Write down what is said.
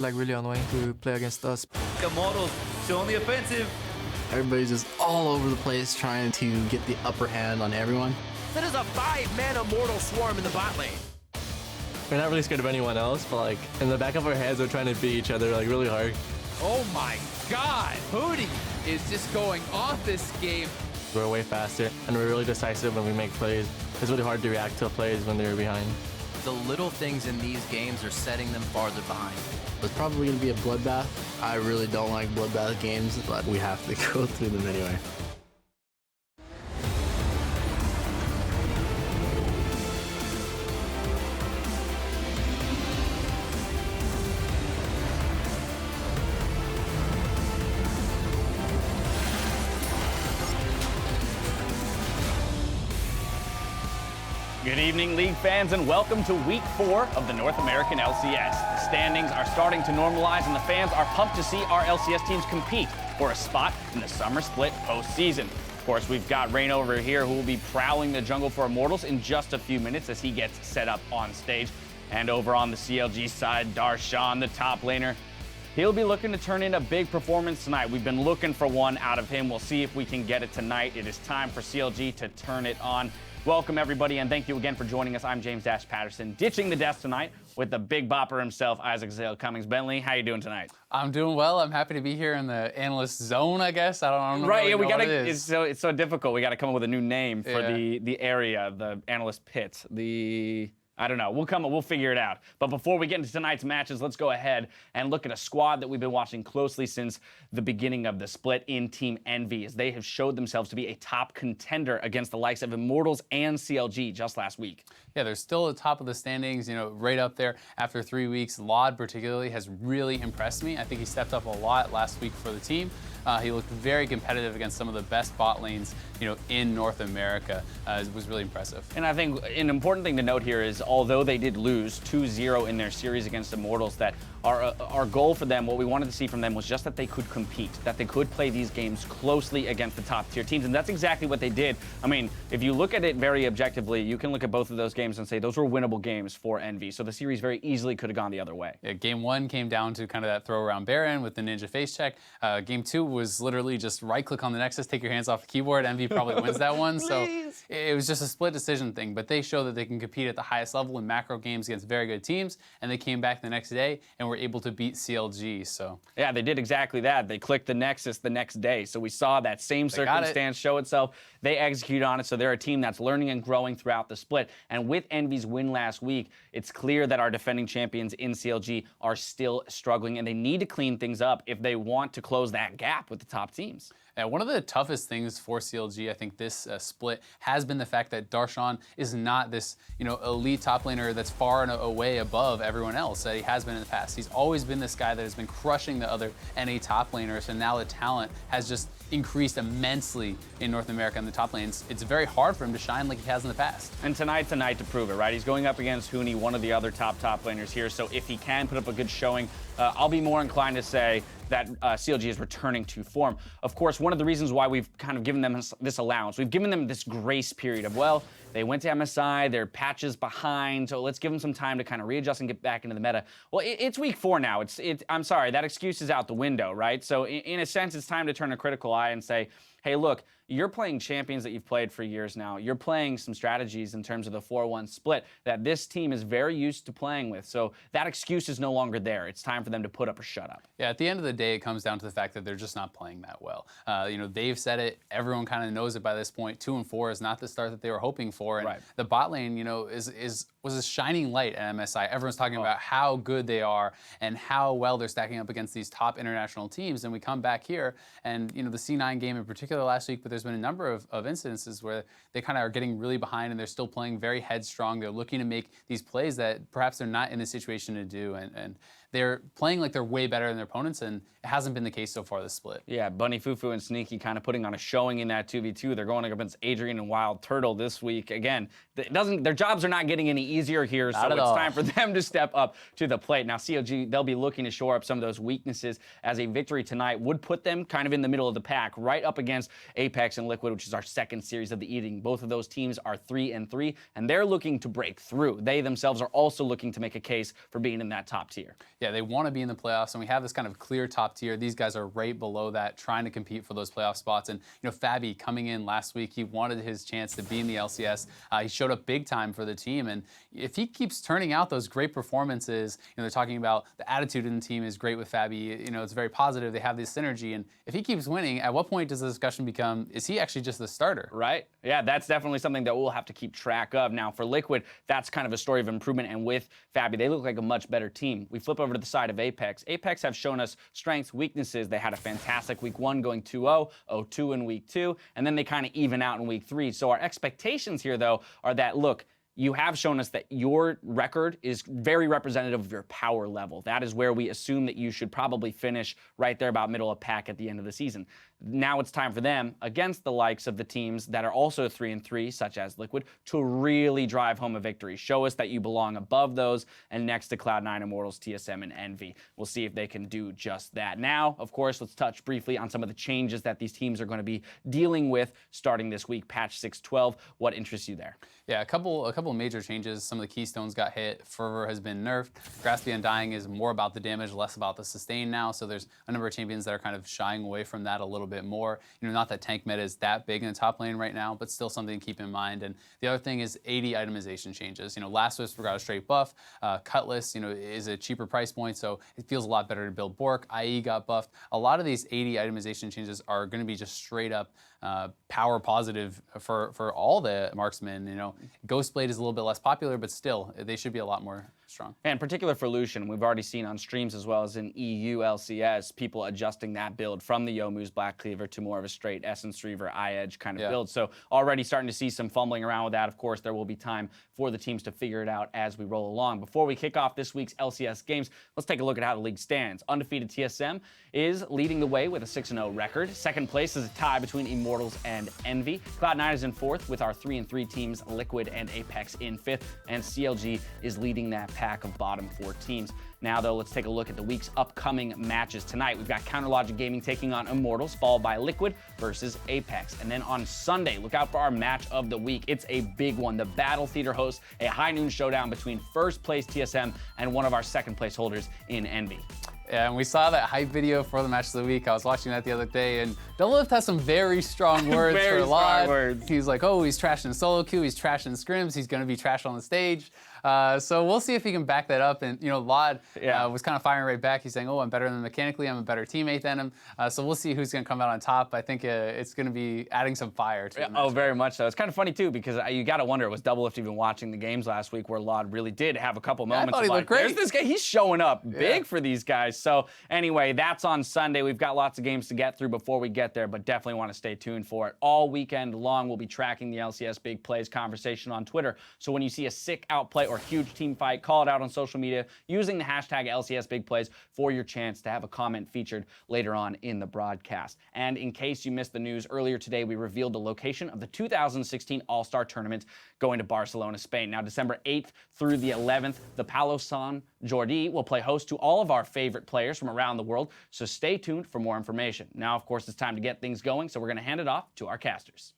Like really annoying to play against us. Immortals showing the offensive. Everybody's just all over the place trying to get the upper hand on everyone. That is a 5-man Immortal swarm in the bot lane. We're not really scared of anyone else, but like in the back of our heads, we're trying to beat each other like really hard. Oh my God, Hootie is just going off this game. We're way faster and we're really decisive when we make plays. It's really hard to react to plays when they're behind. The little things in these games are setting them farther behind. It's probably going to be a bloodbath. I really don't like bloodbath games, but we have to go through them anyway. Good evening, League fans, and welcome to Week 4 of the North American LCS. The standings are starting to normalize, and the fans are pumped to see our LCS teams compete for a spot in the Summer Split postseason. Of course, we've got Rain over here who will be prowling the jungle for Immortals in just a few minutes as he gets set up on stage. And over on the CLG side, Darshan, the top laner, he'll be looking to turn in a big performance tonight. We've been looking for one out of him. We'll see if we can get it tonight. It is time for CLG to turn it on. Welcome, everybody, and thank you again for joining us. I'm James Dash Patterson, ditching the desk tonight with the big bopper himself, Isaac Zale Cummings. Bentley, how you doing tonight? I'm doing well. I'm happy to be here in the analyst zone, I guess. I don't know. Right, really yeah, we know what gotta. it is. It's so difficult. We got to come up with a new name for the area, the analyst pit, I don't know. We'll figure it out. But before we get into tonight's matches, let's go ahead and look at a squad that we've been watching closely since the beginning of the split in Team Envy, as they have showed themselves to be a top contender against the likes of Immortals and CLG just last week. Yeah, they're still at the top of the standings, right up there after 3 weeks. Lod particularly has really impressed me. I think he stepped up a lot last week for the team. He looked very competitive against some of the best bot lanes, in North America. It was really impressive. And I think an important thing to note here is, although they did lose 2-0 in their series against Immortals, that our goal for them, what we wanted to see from them, was just that they could compete, that they could play these games closely against the top tier teams, and that's exactly what they did. I mean, if you look at it very objectively, you can look at both of those games and say those were winnable games for Envy. So the series very easily could have gone the other way. Yeah, game 1 came down to kind of that throw around Baron with the ninja face check. Game 2 was literally just right-click on the Nexus, take your hands off the keyboard. Envy probably wins that one. So it was just a split decision thing, but they show that they can compete at the highest level in macro games against very good teams, and they came back the next day and were able to beat CLG. So yeah, they did exactly that. They clicked the Nexus the next day. So we saw that same circumstance show itself. They execute on it. So they're a team that's learning and growing throughout the split. And with Envy's win last week, it's clear that our defending champions in CLG are still struggling, and they need to clean things up if they want to close that gap with the top teams. One of the toughest things for CLG, I think, this split has been the fact that Darshan is not this, elite top laner that's far and away above everyone else that he has been in the past. He's always been this guy that has been crushing the other NA top laners, and now the talent has just increased immensely in North America in the top lanes. It's very hard for him to shine like he has in the past. And tonight's a night to prove it, right? He's going up against Huni, one of the other top laners here. So if he can put up a good showing, I'll be more inclined to say that CLG is returning to form. Of course, one of the reasons why we've kind of given them this allowance, we've given them this grace period of, well, they went to MSI, they're patches behind, so let's give them some time to kind of readjust and get back into the meta. Well, it's week 4 now. I'm sorry, that excuse is out the window, right? So in a sense, it's time to turn a critical eye and say, hey, look, you're playing champions that you've played for years now. You're playing some strategies in terms of the 4-1 split that this team is very used to playing with. So that excuse is no longer there. It's time for them to put up or shut up. Yeah, at the end of the day, it comes down to the fact that they're just not playing that well. They've said it. Everyone kind of knows it by this point. 2-4 is not the start that they were hoping for. And the bot lane, was a shining light at MSI. Everyone's talking about how good they are and how well they're stacking up against these top international teams. And we come back here, and the C9 game in particular last week, but there's been a number of incidences where they kind of are getting really behind and they're still playing very headstrong. They're looking to make these plays that perhaps they're not in a situation to do. And they're playing like they're way better than their opponents, and it hasn't been the case so far this split. Yeah, Bunny Fufu and Sneaky kind of putting on a showing in that 2v2. They're going up against Adrian and Wild Turtle this week. Again, their jobs are not getting any easier here, so it's time for them to step up to the plate. Now, CLG, they'll be looking to shore up some of those weaknesses, as a victory tonight would put them kind of in the middle of the pack, right up against Apex and Liquid, which is our second series of the evening. Both of those teams are 3-3, and they're looking to break through. They themselves are also looking to make a case for being in that top tier. yeah, they want to be in the playoffs, and we have this kind of clear top tier. These guys are right below that, trying to compete for those playoff spots. And Fabi coming in last week, he wanted his chance to be in the LCS. He showed up big time for the team, and if he keeps turning out those great performances, they're talking about the attitude in the team is great with Fabi. It's very positive. They have this synergy, and if he keeps winning, at what point does the discussion become, is he actually just the starter? Right. Yeah, that's definitely something that we'll have to keep track of. Now, for Liquid, that's kind of a story of improvement, and with Fabi, they look like a much better team. We flip over to the side of Apex. Apex have shown us strengths, weaknesses. They had a fantastic week 1 going 2-0, 0-2 in week 2, and then they kind of even out in week 3. So our expectations here, though, are that, look, you have shown us that your record is very representative of your power level. That is where we assume that you should probably finish right there about middle of pack at the end of the season. Now it's time for them, against the likes of the teams that are also 3-3, such as Liquid, to really drive home a victory. Show us that you belong above those and next to Cloud9, Immortals, TSM, and Envy. We'll see if they can do just that. Now, of course, let's touch briefly on some of the changes that these teams are going to be dealing with starting this week. Patch 6.12, what interests you there? Yeah, a couple of major changes. Some of the keystones got hit. Fervor has been nerfed. Grasp the Undying is more about the damage, less about the sustain now. So there's a number of champions that are kind of shying away from that a little bit more. Not that tank meta is that big in the top lane right now, but still something to keep in mind. And the other thing is 80 itemization changes. Last Whisper got a straight buff. Cutlass, is a cheaper price point, so it feels a lot better to build Bork. IE got buffed. A lot of these 80 itemization changes are going to be just straight up power positive for all the marksmen. Ghostblade is a little bit less popular, but still, they should be a lot more strong. And in particular for Lucian, we've already seen on streams as well as in EU LCS, people adjusting that build from the Youmuu's Black Cleaver to more of a straight Essence Reaver, Edge kind of build. So already starting to see some fumbling around with that. Of course, there will be time for the teams to figure it out as we roll along. Before we kick off this week's LCS games, let's take a look at how the league stands. Undefeated TSM is leading the way with a 6-0 record. Second place is a tie between Immortals and Envy. Cloud9 is in 4th with our 3-3 teams, Liquid and Apex in 5th. And CLG is leading that pack of bottom 4 teams. Now, though, let's take a look at the week's upcoming matches. Tonight, we've got Counterlogic Gaming taking on Immortals, followed by Liquid versus Apex. And then on Sunday, look out for our match of the week. It's a big one. The Battle Theater hosts a high noon showdown between first place TSM and one of our second place holders in Envy. Yeah, and we saw that hype video for the match of the week. I was watching that the other day, and Doublelift has some very strong words for Lod. He's like, oh, he's trashing solo queue, he's trashing scrims, he's going to be trash on the stage. So we'll see if he can back that up. And, Lod was kind of firing right back. He's saying, oh, I'm better than him mechanically. I'm a better teammate than him. So we'll see who's going to come out on top. I think it's going to be adding some fire to it. Oh, very much so. It's kind of funny, too, because you got to wonder, was Doublelift even watching the games last week where Lod really did have a couple moments I thought he looked great. There's this guy. He's showing up big for these guys. So anyway, that's on Sunday. We've got lots of games to get through before we get there, but definitely want to stay tuned for it. All weekend long, we'll be tracking the LCS Big Plays conversation on Twitter. So when you see a sick outplay or huge team fight, call it out on social media using the hashtag LCS Big Plays for your chance to have a comment featured later on in the broadcast. And in case you missed the news, earlier today we revealed the location of the 2016 All-Star Tournament going to Barcelona, Spain. Now, December 8th through the 11th, the Palau Sant Jordi will play host to all of our favorite players from around the world, so stay tuned for more information. Now, of course, it's time to get things going, so we're going to hand it off to our casters.